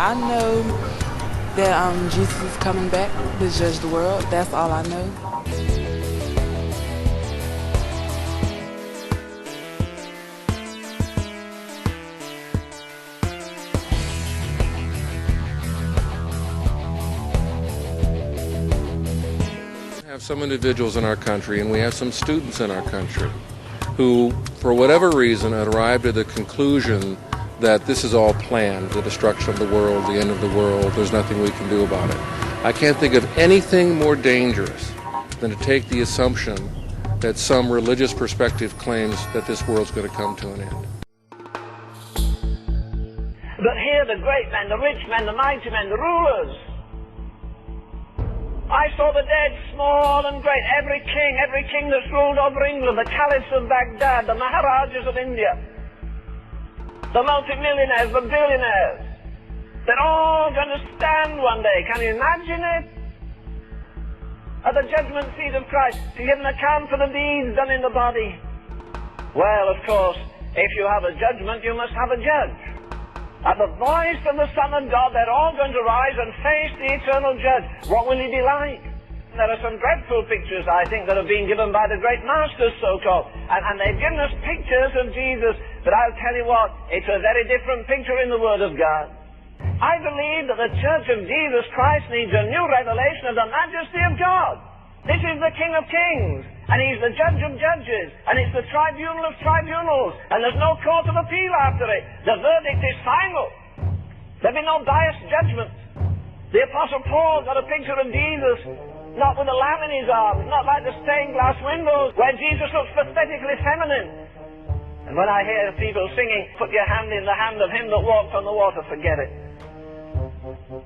I know that Jesus is coming back to judge the world. That's all I know. We have some individuals in our country, and we have some students in our country who, for whatever reason, arrived at the conclusion that this is all planned, the destruction of the world, the end of the world, there's nothing we can do about it. I can't think of anything more dangerous than to take the assumption that some religious perspective claims that this world's going to come to an end. But here the great men, the rich men, the mighty men, the rulers, I saw the dead, small and great, every king that's ruled over England, the caliphs of Baghdad, the maharajas of India, the multimillionaires, the billionaires. They're all going to stand one day. Can you imagine it? At the judgment seat of Christ, to give an account for the deeds done in the body. Well, of course, if you have a judgment, you must have a judge. At the voice of the Son of God, they're all going to rise and face the eternal judge. What will he be like? There are some dreadful pictures, I think, that have been given by the great masters, so-called. And they've given us pictures of Jesus, but I'll tell you what, it's a very different picture in the Word of God. I believe that the Church of Jesus Christ needs a new revelation of the majesty of God. This is the King of Kings, and He's the Judge of Judges, and it's the Tribunal of Tribunals, and there's no court of appeal after it. The verdict is final. There'll be no biased judgment. The Apostle Paul got a picture of Jesus, not with a lamb in his arms, not like the stained glass windows, where Jesus looks pathetically feminine. And when I hear people singing, put your hand in the hand of him that walked on the water, forget it.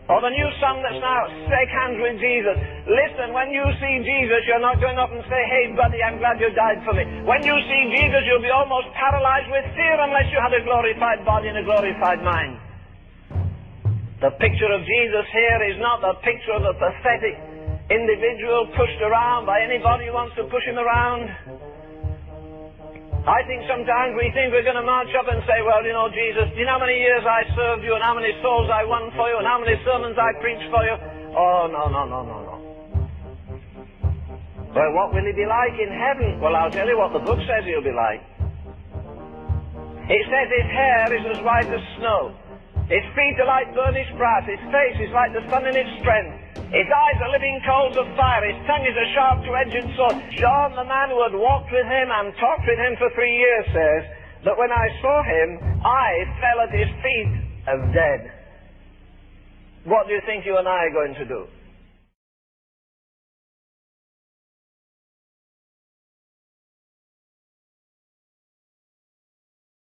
Or the new song that's now, shake hands with Jesus. Listen, when you see Jesus, you're not going up and say, hey buddy, I'm glad you died for me. When you see Jesus, you'll be almost paralyzed with fear unless you had a glorified body and a glorified mind. The picture of Jesus here is not the picture of a pathetic individual pushed around by anybody who wants to push him around. I think sometimes we think we're going to march up and say, well, you know, Jesus, do you know how many years I served you, and how many souls I won for you, and how many sermons I preached for you? Oh, no. Well, what will he be like in heaven? Well, I'll tell you what the book says he'll be like. It says his hair is as white as snow. His feet are like burnished brass. His face is like the sun in its strength. His eyes are living coals of fire. His tongue is a sharp two-edged sword. John, the man who had walked with him and talked with him for 3 years, says that when I saw him, I fell at his feet as dead. What do you think you and I are going to do?